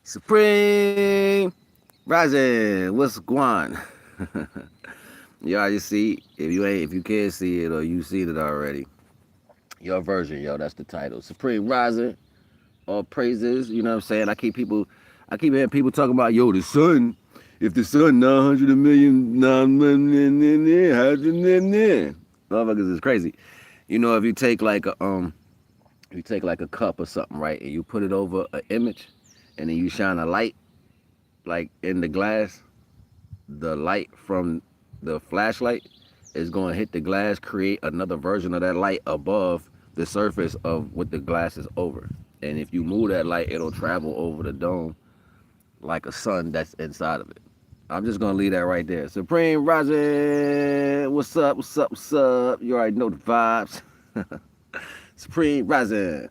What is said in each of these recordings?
Supreme Rising, what's going? You already see. If you can't see it or you seen it already, your version, yo. That's the title. Supreme Rising. All praises. You know what I'm saying? I keep hearing people talking about yo the sun. If the sun 900 million, 900 motherfuckers is crazy. You know, if you take like a cup or something, right, and you put it over an image, and then you shine a light like in the glass, the light from the flashlight is going to hit the glass, create another version of that light above the surface of what the glass is over. And if you move that light, it'll travel over the dome like a sun that's inside of it. I'm just gonna leave that right there. Supreme Rising, what's up? What's up? What's up? You already know the vibes. Supreme Rising.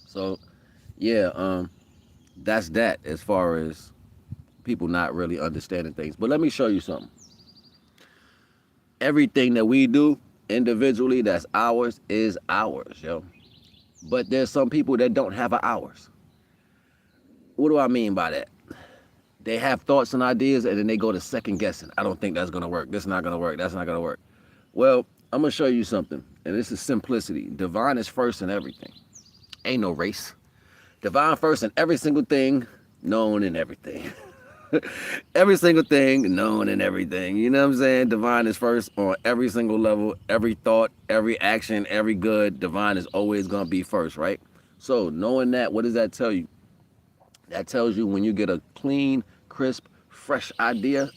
So, yeah, that's that as far as people not really understanding things. But let me show you something. Everything that we do individually that's ours is ours, yo. But there's some people that don't have an ours. What do I mean by that? They have thoughts and ideas and then they go to second guessing. I don't think that's gonna work. This is not gonna work. That's not gonna work. Well, I'm gonna show you something. And this is simplicity. Divine is first in everything. Ain't no race. Divine first in every single thing, known in everything. Every single thing, known in everything. You know what I'm saying? Divine is first on every single level, every thought, every action, every good. Divine is always going to be first, right? So knowing that, what does that tell you? That tells you when you get a clean, crisp, fresh idea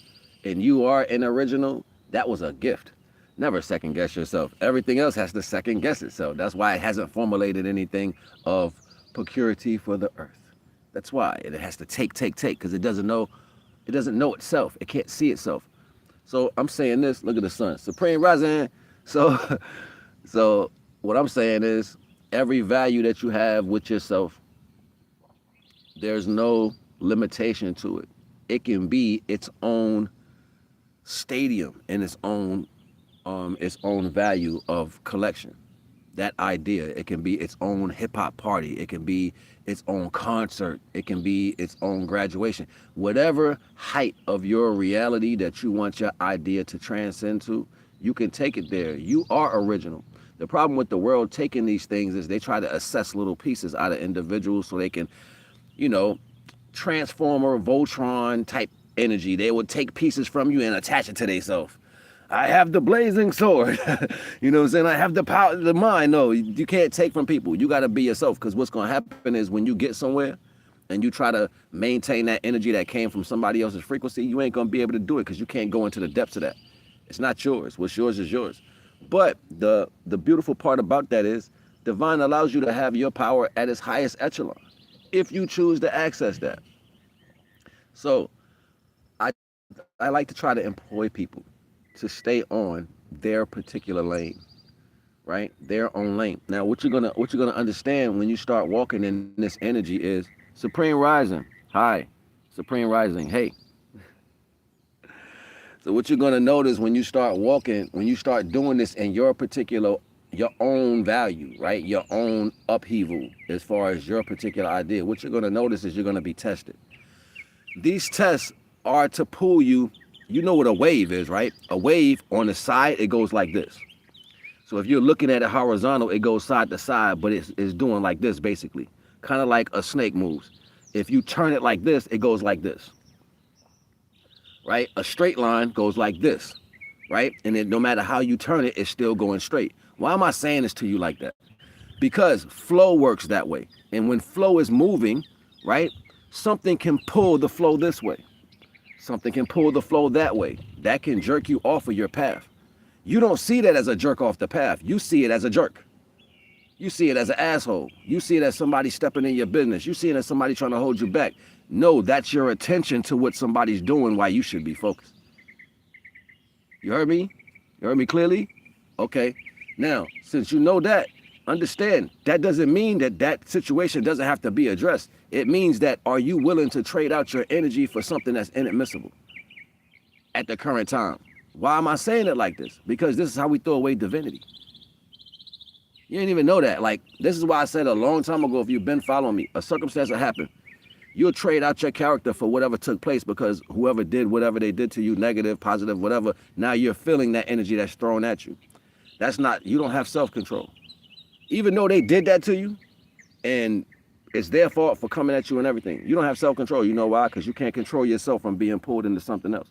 and you are an original, that was a gift. Never second guess yourself. Everything else has to second guess itself. That's why it hasn't formulated anything of procurity for the earth. That's why it has to take, because it doesn't know itself. It can't see itself. So I'm saying this, look at the sun. Supreme Rising. So so what I'm saying is every value that you have with yourself, there's no limitation to it. It can be its own stadium and its own value of collection. That idea, it can be its own hip hop party, it can be its own concert, it can be its own graduation. Whatever height of your reality that you want your idea to transcend to, you can take it there. You are original. The problem with the world taking these things is they try to assess little pieces out of individuals so they can, you know, Transformer, Voltron type energy. They would take pieces from you and attach it to themselves. I have the blazing sword. You know what I'm saying? I have the power of the mind. No, you can't take from people. You got to be yourself, because what's going to happen is when you get somewhere and you try to maintain that energy that came from somebody else's frequency, you ain't going to be able to do it because you can't go into the depths of that. It's not yours. What's yours is yours. But the beautiful part about that is divine allows you to have your power at its highest echelon if you choose to access that. So I like to try to employ people to stay on their particular lane, right? Their own lane. Now, what you're gonna understand when you start walking in this energy is Supreme Rising. Hi, Supreme Rising. Hey. So what you're gonna notice when you start walking, when you start doing this in your own value, right? Your own upheaval as far as your particular idea. What you're gonna notice is you're gonna be tested. These tests are to pull you. You know what a wave is, right? A wave on the side, it goes like this. So if you're looking at it horizontal, it goes side to side, but it's doing like this basically. Kind of like a snake moves. If you turn it like this, it goes like this, right? A straight line goes like this, right? And then no matter how you turn it, it's still going straight. Why am I saying this to you like that? Because flow works that way. And when flow is moving, right, something can pull the flow this way. Something can pull the flow that way. That can jerk you off of your path. You don't see that as a jerk off the path. You see it as a jerk. You see it as an asshole. You see it as somebody stepping in your business. You see it as somebody trying to hold you back. No, that's your attention to what somebody's doing while you should be focused. You heard me? You heard me clearly? Okay. Now, since you know that, understand that doesn't mean that that situation doesn't have to be addressed. It means that are you willing to trade out your energy for something that's inadmissible at the current time? Why am I saying it like this? Because this is how we throw away divinity. You didn't even know that. Like, this is why I said a long time ago, if you've been following me, a circumstance will happen. You'll trade out your character for whatever took place because whoever did whatever they did to you, negative, positive, whatever, now you're feeling that energy that's thrown at you. That's not, you don't have self-control. Even though they did that to you and it's their fault for coming at you and everything, you don't have self-control. You know why? Because you can't control yourself from being pulled into something else.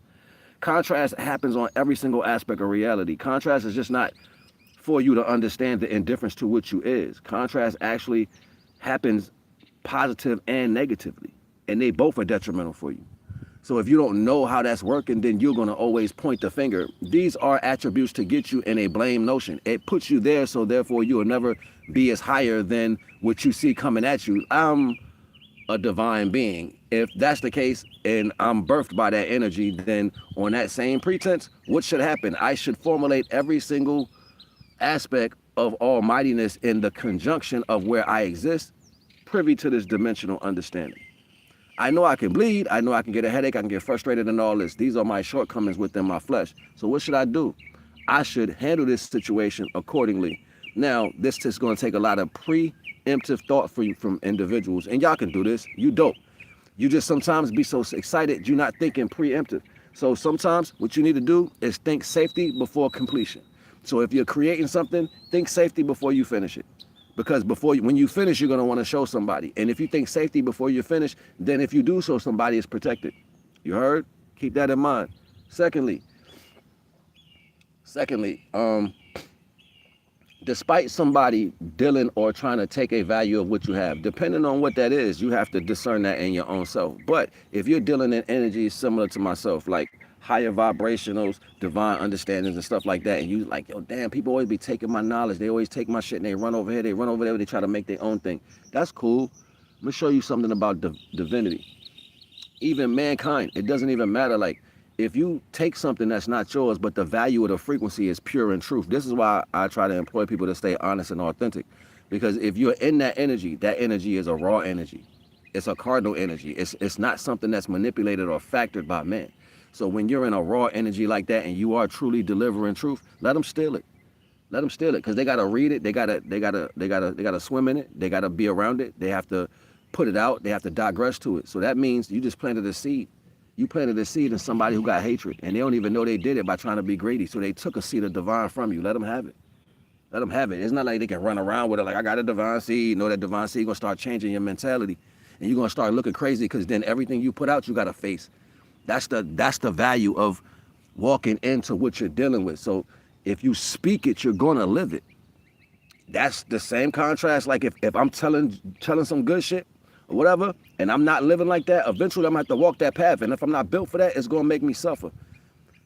Contrast happens on every single aspect of reality. Contrast is just not for you to understand the indifference to what you is. Contrast actually happens positive and negatively, and they both are detrimental for you. So if you don't know how that's working, then you're going to always point the finger. These are attributes to get you in a blame notion. It puts you there, so therefore you will never be as higher than what you see coming at you. I'm a divine being. If that's the case and I'm birthed by that energy, then on that same pretense, what should happen? I should formulate every single aspect of almightiness in the conjunction of where I exist, privy to this dimensional understanding. I know I can bleed. I know I can get a headache. I can get frustrated and all this. These are my shortcomings within my flesh. So what should I do? I should handle this situation accordingly. Now, this is going to take a lot of preemptive thought for you from individuals. And y'all can do this. You dope. You just sometimes be so excited, you're not thinking preemptive. So sometimes what you need to do is think safety before completion. So if you're creating something, think safety before you finish it. Because when you finish, you're going to want to show somebody. And if you think safety before you finish, then if you do show somebody, it's protected. You heard? Keep that in mind. Secondly, despite somebody dealing or trying to take a value of what you have, depending on what that is, you have to discern that in your own self. But if you're dealing in energy similar to myself, like higher vibrationals, divine understandings and stuff like that, and you like, yo, damn, people always be taking my knowledge. They always take my shit and they run over here, they run over there, they try to make their own thing. That's cool. I'm gonna show you something about divinity. Even mankind, it doesn't even matter. Like, if you take something that's not yours, but the value of the frequency is pure and truth. This is why I try to employ people to stay honest and authentic. Because if you're in that energy is a raw energy. It's a cardinal energy. It's not something that's manipulated or factored by man. So when you're in a raw energy like that and you are truly delivering truth, let them steal it. Let them steal it, because they gotta read it. They gotta swim in it. They gotta be around it. They have to put it out. They have to digress to it. So that means you just planted a seed. You planted a seed in somebody who got hatred, and they don't even know they did it by trying to be greedy. So they took a seed of divine from you. Let them have it. Let them have it. It's not like they can run around with it like, I got a divine seed. You know that divine seed gonna start changing your mentality, and you're gonna start looking crazy, because then everything you put out, you gotta face. That's the value of walking into what you're dealing with. So if you speak it, you're gonna live it. That's the same contrast. Like if I'm telling some good shit or whatever, and I'm not living like that, eventually I'm gonna have to walk that path. And if I'm not built for that, it's gonna make me suffer.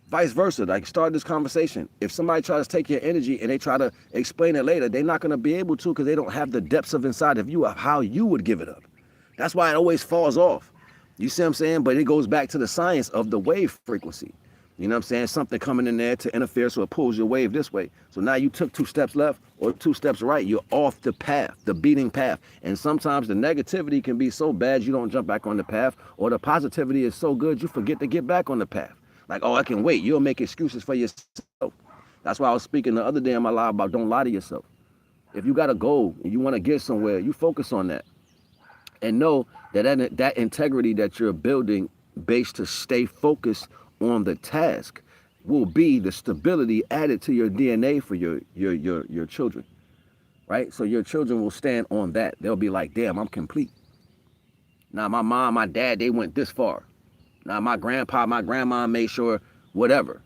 Vice versa. Like, start this conversation. If somebody tries to take your energy and they try to explain it later, they're not gonna be able to, because they don't have the depths of inside of you of how you would give it up. That's why it always falls off. You see what I'm saying? But it goes back to the science of the wave frequency. You know what I'm saying? Something coming in there to interfere, so it pulls your wave this way. So now you took 2 steps left or 2 steps right. You're off the path, the beating path. And sometimes the negativity can be so bad you don't jump back on the path, or the positivity is so good you forget to get back on the path. Like, oh, I can wait. You'll make excuses for yourself. That's why I was speaking the other day in my live about don't lie to yourself. If you got a goal and you want to get somewhere, you focus on that. And know that integrity that you're building based to stay focused on the task will be the stability added to your DNA for your children, right? So your children will stand on that. They'll be like, damn, I'm complete. Now my mom, my dad, they went this far. Now my grandpa, my grandma made sure whoever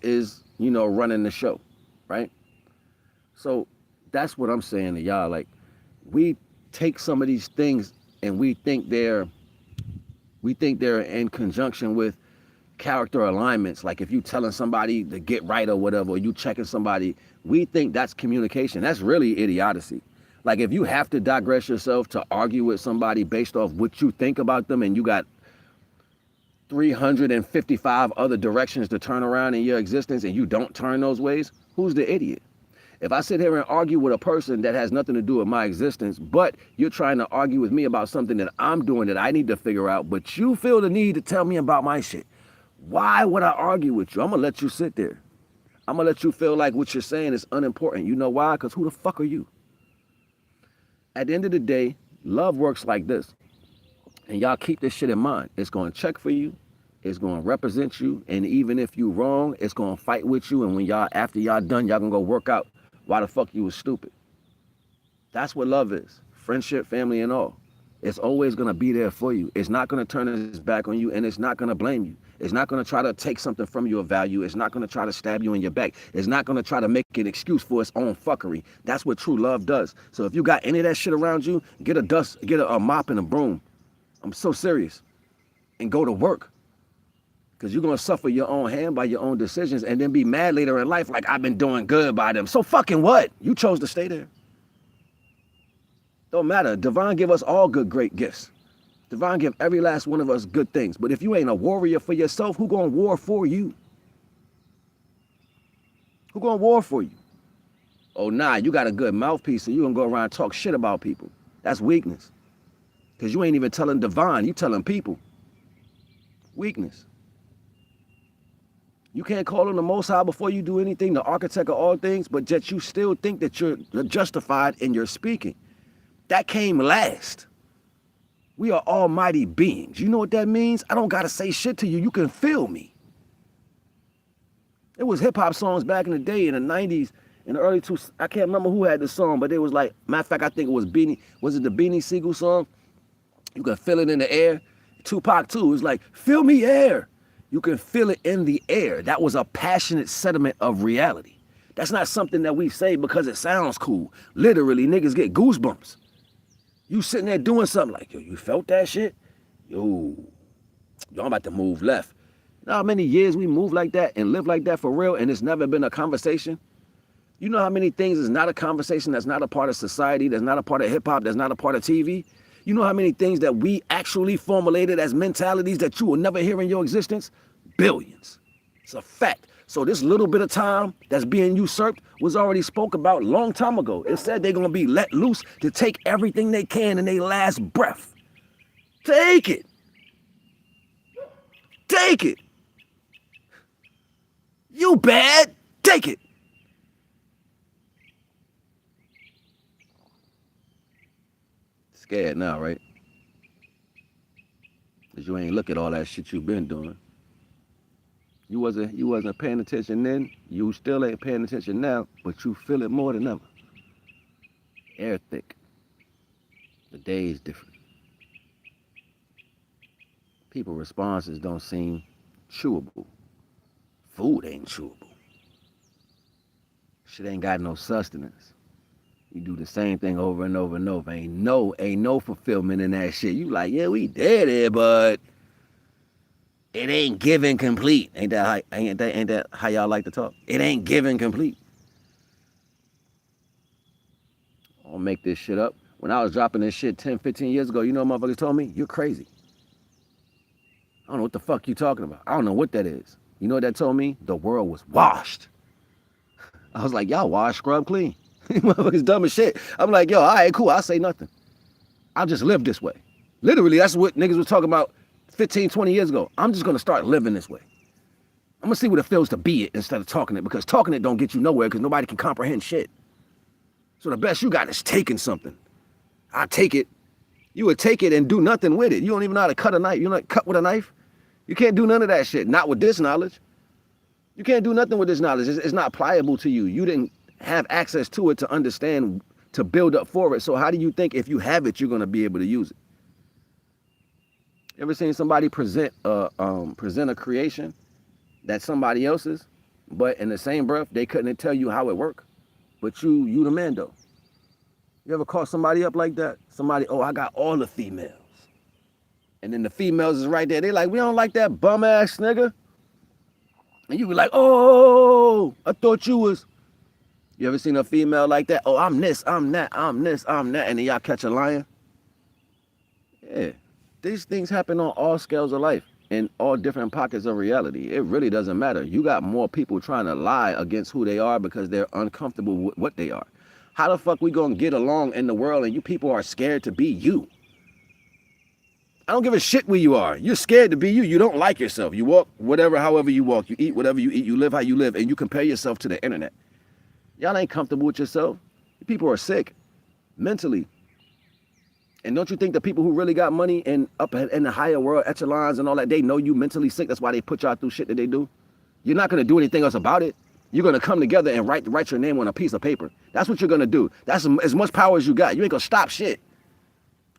is, running the show, right? So that's what I'm saying to y'all. Like, we take some of these things and we think they're in conjunction with character alignments. Like if you telling somebody to get right or whatever, or you checking somebody, we think that's communication. That's really idiocy. Like if you have to digress yourself to argue with somebody based off what you think about them, and you got 355 other directions to turn around in your existence, and you don't turn those ways, who's the idiot? If I sit here and argue with a person that has nothing to do with my existence, but you're trying to argue with me about something that I'm doing that I need to figure out, but you feel the need to tell me about my shit, why would I argue with you? I'm going to let you sit there. I'm going to let you feel like what you're saying is unimportant. You know why? Because who the fuck are you? At the end of the day, love works like this. And y'all keep this shit in mind. It's going to check for you. It's going to represent you. And even if you wrong, it's going to fight with you. And when y'all, after y'all done, y'all going to go work out why the fuck you was stupid. That's what love is. Friendship, family, and all. It's always going to be there for you. It's not going to turn its back on you, and it's not going to blame you. It's not going to try to take something from you of value. It's not going to try to stab you in your back. It's not going to try to make an excuse for its own fuckery. That's what true love does. So if you got any of that shit around you, get a mop and a broom. I'm so serious. And go to work. Because you're going to suffer your own hand by your own decisions and then be mad later in life like I've been doing good by them. So fucking what? You chose to stay there. Don't matter. Divine give us all good, great gifts. Divine give every last one of us good things. But if you ain't a warrior for yourself, who gonna war for you? Who gonna war for you? Oh, nah, you got a good mouthpiece, so you gonna go around and talk shit about people. That's weakness. Because you ain't even telling divine, you telling people. Weakness. You can't call on the Most High before you do anything, the architect of all things, but yet you still think that you're justified in your speaking. That came last. We are almighty beings. You know what that means? I don't got to say shit to you. You can feel me. It was hip-hop songs back in the day in the 90s, in the early 2000s. I can't remember who had the song, but it was like, matter of fact, I think it was the Beanie Siegel song? You can feel it in the air. Tupac too. It was like, feel me air. You can feel it in the air. That was a passionate sentiment of reality. That's not something that we say because it sounds cool. Literally, niggas get goosebumps. You sitting there doing something like, yo, you felt that shit? Yo, I'm about to move left. You know how many years we move like that and live like that for real and it's never been a conversation? You know how many things is not a conversation, that's not a part of society, that's not a part of hip hop, that's not a part of TV? You know how many things that we actually formulated as mentalities that you will never hear in your existence? Billions. It's a fact. So this little bit of time that's being usurped was already spoke about a long time ago. It said they're going to be let loose to take everything they can in their last breath. Take it. Take it. You bad. Take it. Scared now, right? Because you ain't look at all that shit you've been doing. You wasn't paying attention then. You still ain't paying attention now, but you feel it more than ever. Air thick. The day is different. People's responses don't seem chewable. Food ain't chewable. Shit ain't got no sustenance. You do the same thing over and over and over. Ain't no fulfillment in that shit. You like, yeah, we did it, but it ain't given complete. Ain't that how y'all like to talk? It ain't given complete. I'll make this shit up. When I was dropping this shit 10, 15 years ago, you know what motherfuckers told me? You're crazy. I don't know what the fuck you talking about. I don't know what that is. You know what that told me? The world was washed. I was like, y'all wash, scrub, clean. Motherfuckers dumb as shit. I'm like, yo, all right, cool. I'll say nothing. I'll just live this way. Literally, that's what niggas was talking about 15, 20 years ago. I'm just going to start living this way. I'm going to see what it feels to be it instead of talking it, because talking it don't get you nowhere because nobody can comprehend shit. So the best you got is taking something. I take it. You would take it and do nothing with it. You don't even know how to cut a knife. You know how to cut with a knife? You can't do none of that shit. Not with this knowledge. You can't do nothing with this knowledge. It's not pliable to you. You didn't have access to it to understand, to build up for it. So how do you think if you have it, you're going to be able to use it? Ever seen somebody present a creation that's somebody else's, but in the same breath, they couldn't tell you how it worked? But you the man though. You ever caught somebody up like that? Somebody, oh, I got all the females. And then the females is right there. They like, we don't like that bum ass nigga. And you be like, oh, I thought you was. You ever seen a female like that? Oh, I'm this, I'm that, I'm this, I'm that. And then y'all catch a lion? Yeah. These things happen on all scales of life, in all different pockets of reality. It really doesn't matter. You got more people trying to lie against who they are because they're uncomfortable with what they are. How the fuck we gonna get along in the world and you people are scared to be you? I don't give a shit where you are. You're scared to be you. You don't like yourself. You walk however you walk. You eat whatever you eat. You live how you live. And you compare yourself to the internet. Y'all ain't comfortable with yourself. People are sick mentally. And don't you think the people who really got money and up in the higher world echelons and all that, they know you mentally sick? That's why they put y'all through shit that they do. You're not going to do anything else about it. You're going to come together and write your name on a piece of paper. That's what you're going to do. That's as much power as you got. You ain't going to stop shit.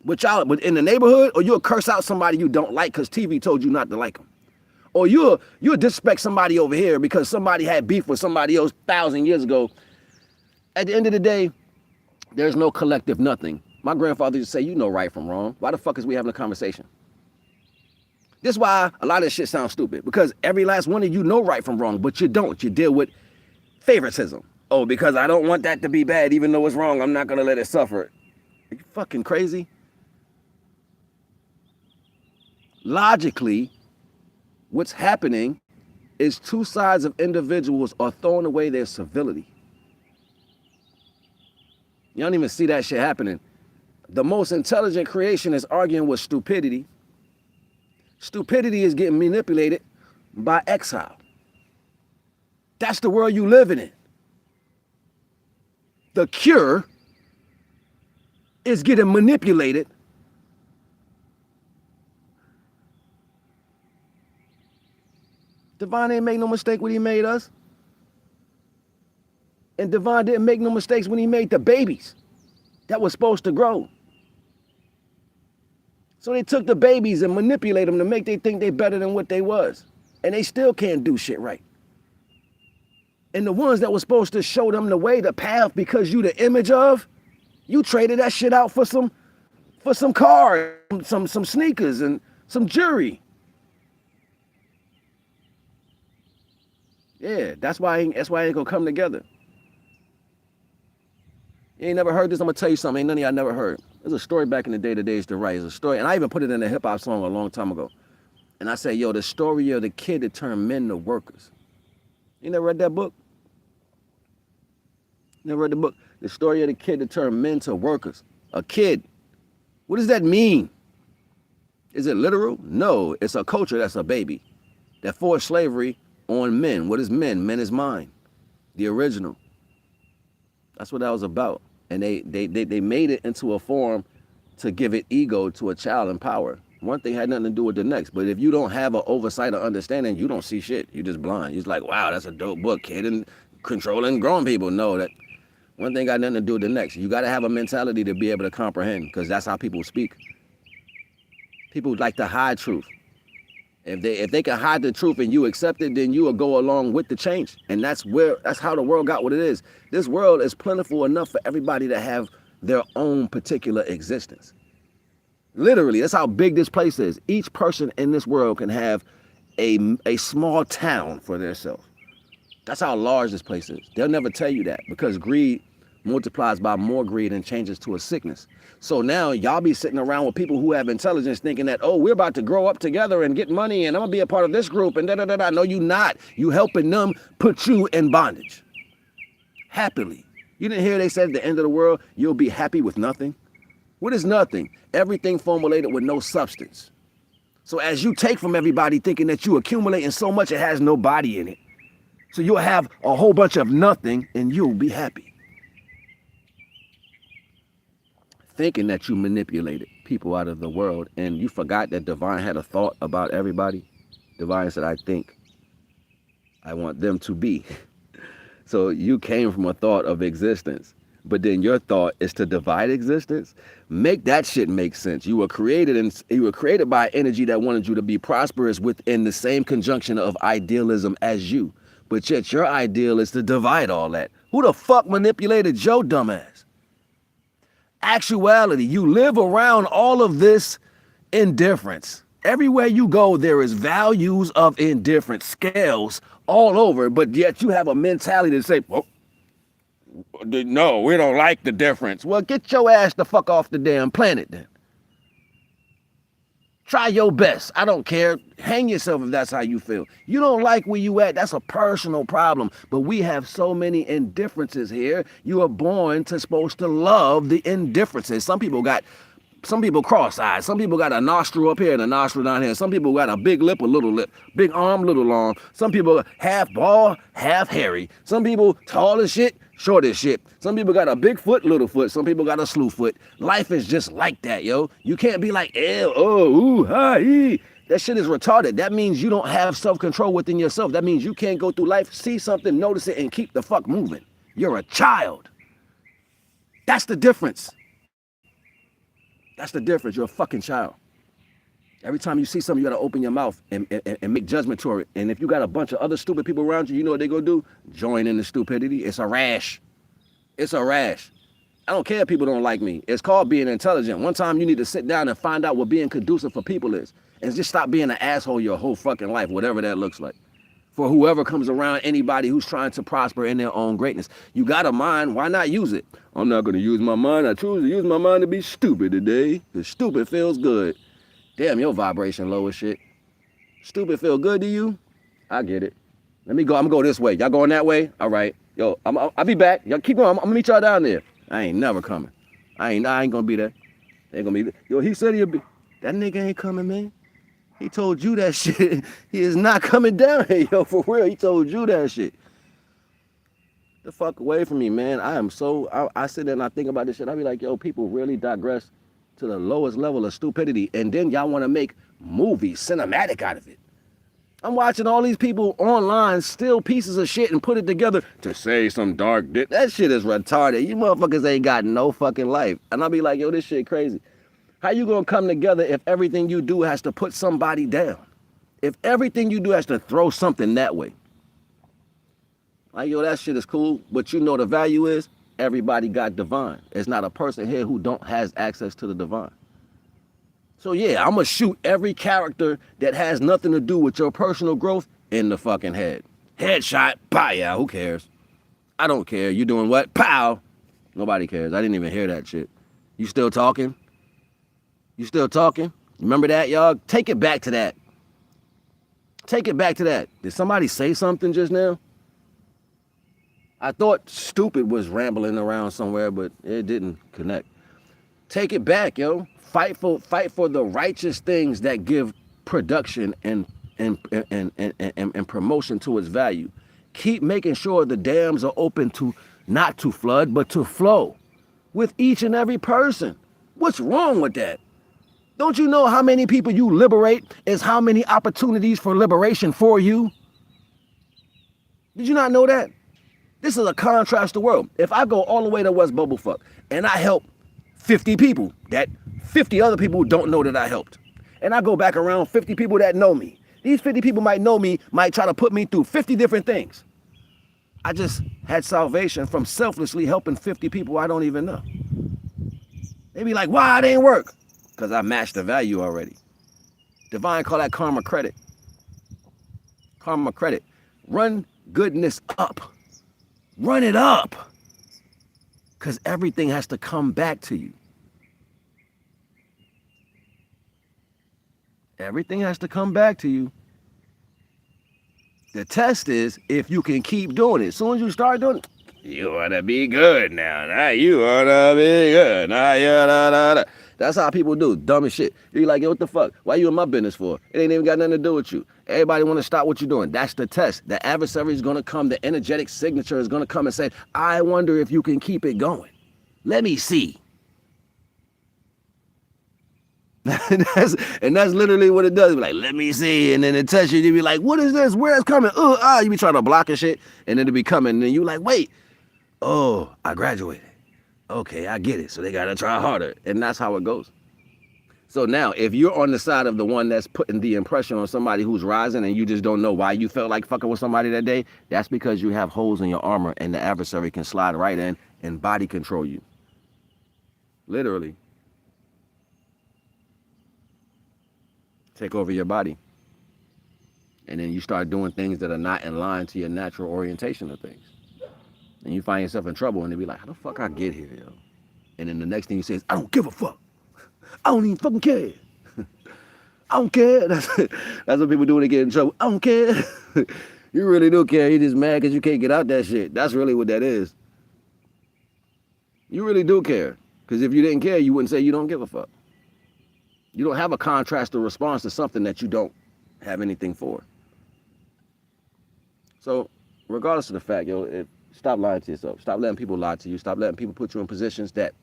But in the neighborhood, or you'll curse out somebody you don't like because TV told you not to like them. Or you'll disrespect somebody over here because somebody had beef with somebody else 1,000 years ago. At the end of the day, there's no collective nothing. My grandfather used to say, you know right from wrong. Why the fuck is we having a conversation? This is why a lot of this shit sounds stupid. Because every last one of you know right from wrong, but you don't. You deal with favoritism. Oh, because I don't want that to be bad, even though it's wrong, I'm not going to let it suffer. Are you fucking crazy? Logically, what's happening is two sides of individuals are throwing away their civility. You don't even see that shit happening. The most intelligent creation is arguing with stupidity. Stupidity is getting manipulated by exile. That's the world you living in. The cure is getting manipulated Divine ain't make no mistake when he made us. And Divine didn't make no mistakes when he made the babies that was supposed to grow. So they took the babies and manipulated them to make they think they better than what they was. And they still can't do shit right. And the ones that were supposed to show them the way, the path, because you the image of, you traded that shit out for some cars, some sneakers and some jewelry. Yeah, that's why it ain't gonna come together. You ain't never heard this? I'm gonna tell you something. Ain't none of y'all never heard. There's a story back in the day, The Days to Write. There's a story, and I even put it in a hip hop song a long time ago. And I said, yo, the story of the kid that turned men to workers. You never read that book? Never read the book? The story of the kid that turned men to workers. A kid. What does that mean? Is it literal? No, it's a culture that's a baby that forced slavery on men. What is men? Men is mine. The original. That's what that was about. And they made it into a form to give it ego to a child in power. One thing had nothing to do with the next. But if you don't have an oversight or understanding, you don't see shit. You're just blind. You're just like, wow, that's a dope book, kid, and controlling grown people. No, that one thing got nothing to do with the next. You got to have a mentality to be able to comprehend, because that's how people speak. People like to hide truth. If they can hide the truth and you accept it, then you will go along with the change. And that's how the world got what it is. This world is plentiful enough for everybody to have their own particular existence. Literally, that's how big this place is. Each person in this world can have a small town for themselves. That's how large this place is. They'll never tell you that, because greed multiplies by more greed and changes to a sickness. So now y'all be sitting around with people who have intelligence thinking that, oh, we're about to grow up together and get money and I'm gonna be a part of this group and da-da-da-da. No, you not. You helping them put you in bondage. Happily. You didn't hear they said at the end of the world, you'll be happy with nothing? What is nothing? Everything formulated with no substance. So as you take from everybody thinking that you accumulating so much it has no body in it. So you'll have a whole bunch of nothing and you'll be happy. Thinking that you manipulated people out of the world, and you forgot that Divine had a thought about everybody. Divine said, I think I want them to be. So you came from a thought of existence, but then your thought is to divide existence. Make that shit make sense. You were created by energy that wanted you to be prosperous within the same conjunction of idealism as you. But yet your ideal is to divide all that. Who the fuck manipulated your dumbass? Actuality, you live around all of this indifference. Everywhere you go, there is values of indifference, scales all over, but yet you have a mentality to say, well, no, we don't like the difference. Well, get your ass the fuck off the damn planet then. Try your best. I don't care. Hang yourself if that's how you feel. You don't like where you at, that's a personal problem. But we have so many indifferences here. You are born supposed to love the indifferences. Some people cross-eyed. Some people got a nostril up here and a nostril down here. Some people got a big lip, a little lip, big arm, little arm. Some people half bald, half hairy. Some people tall as shit, short as shit. Some people got a big foot, little foot. Some people got a slew foot. Life is just like that, yo. You can't be like, ew, oh, ooh, hi, ee. That shit is retarded. That means you don't have self-control within yourself. That means you can't go through life, see something, notice it, and keep the fuck moving. You're a child. That's the difference. That's the difference. You're a fucking child. Every time you see something, you got to open your mouth and make judgment toward it. And if you got a bunch of other stupid people around you, you know what they're going to do? Join in the stupidity. It's a rash. It's a rash. I don't care if people don't like me. It's called being intelligent. One time you need to sit down and find out what being conducive for people is. And just stop being an asshole your whole fucking life, whatever that looks like. For whoever comes around, anybody who's trying to prosper in their own greatness. You got a mind, why not use it? I'm not going to use my mind. I choose to use my mind to be stupid today. Because stupid feels good. Damn, your vibration low as shit. Stupid feel good to you? I get it. Let me go. I'm going to go this way. Y'all going that way? All right. Yo, I'll be back. Y'all keep going. I'm going to meet y'all down there. I ain't never coming. I ain't going to be there. Ain't going to be there. Yo, he said he'll be. That nigga ain't coming, man. He told you that shit. He is not coming down here, yo, for real. He told you that shit. The fuck away from me, man. I sit there and I think about this shit. I be like, yo, people really digress to the lowest level of stupidity. And then y'all want to make movies, cinematic out of it. I'm watching all these people online steal pieces of shit and put it together to say some dark dick. That shit is retarded. You motherfuckers ain't got no fucking life. And I be like, yo, this shit crazy. How you gonna come together if everything you do has to put somebody down? If everything you do has to throw something that way? Like, yo, that shit is cool, but you know the value is everybody got divine. There's not a person here who don't has access to the divine. So yeah, I'm gonna shoot every character that has nothing to do with your personal growth in the fucking head. Headshot, pow, yeah, who cares? I don't care. You doing what? Pow. Nobody cares. I didn't even hear that shit. You still talking? You still talking? Remember that, y'all? Take it back to that. Take it back to that. Did somebody say something just now? I thought stupid was rambling around somewhere, but it didn't connect. Take it back, yo. Fight for the righteous things that give production and promotion to its value. Keep making sure the dams are open to not to flood, but to flow with each and every person. What's wrong with that? Don't you know how many people you liberate is how many opportunities for liberation for you? Did you not know that? This is a contrast to the world. If I go all the way to West Bubblefuck and I help 50 people that 50 other people don't know that I helped, and I go back around 50 people that know me, these 50 people might know me, might try to put me through 50 different things. I just had salvation from selflessly helping 50 people I don't even know. They be like, why it ain't work? Because I matched the value already. Divine call that karma credit. Karma credit. Run goodness up. Run it up. Because everything has to come back to you. Everything has to come back to you. The test is if you can keep doing it. As soon as you start doing it, you want to be good now. Now you want to be good. Now you da. That's how people do. Dumb as shit. You're like, yo, what the fuck? Why you in my business for? It ain't even got nothing to do with you. Everybody want to stop what you're doing. That's the test. The adversary is going to come. The energetic signature is going to come and say, I wonder if you can keep it going. Let me see. and that's literally what it does. Be like, let me see. And then it tests you. You be like, what is this? Where it's coming? You be trying to block and shit. And then it be coming. And then you like, wait. Oh, I graduated. Okay, I get it. So they got to try harder. And that's how it goes. So now, if you're on the side of the one that's putting the impression on somebody who's rising and you just don't know why you felt like fucking with somebody that day, that's because you have holes in your armor and the adversary can slide right in and body control you. Literally. Take over your body. And then you start doing things that are not in line to your natural orientation of things. And you find yourself in trouble and they be like, how the fuck I get here, yo? And then the next thing you say is, I don't give a fuck. I don't even fucking care. I don't care. That's what people do when they get in trouble. I don't care. You really do care. You're just mad because you can't get out that shit. That's really what that is. You really do care. Because if you didn't care, you wouldn't say you don't give a fuck. You don't have a contrast or response to something that you don't have anything for. So, regardless of the fact, yo, Stop lying to yourself. Stop letting people lie to you. Stop letting people put you in positions that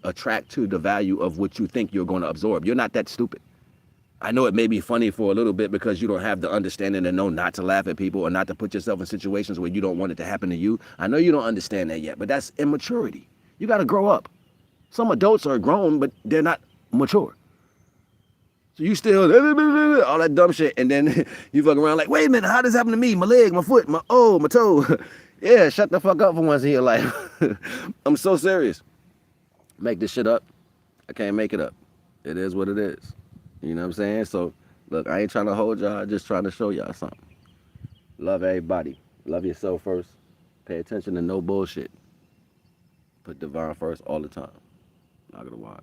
attract to the value of what you think you're going to absorb. You're not that stupid. I know it may be funny for a little bit because you don't have the understanding to know not to laugh at people or not to put yourself in situations where you don't want it to happen to you. I know you don't understand that yet, but that's immaturity. You got to grow up. Some adults are grown, but they're not mature. So you still all that dumb shit, and then you fuck around like, wait a minute, how does this happen to me? My leg, my foot, my toe. Yeah, shut the fuck up for once in your life. I'm so serious. Make this shit up. I can't make it up. It is what it is. You know what I'm saying? So, look, I ain't trying to hold y'all. Just trying to show y'all something. Love everybody. Love yourself first. Pay attention to no bullshit. Put divine first all the time. NAGA the Wise.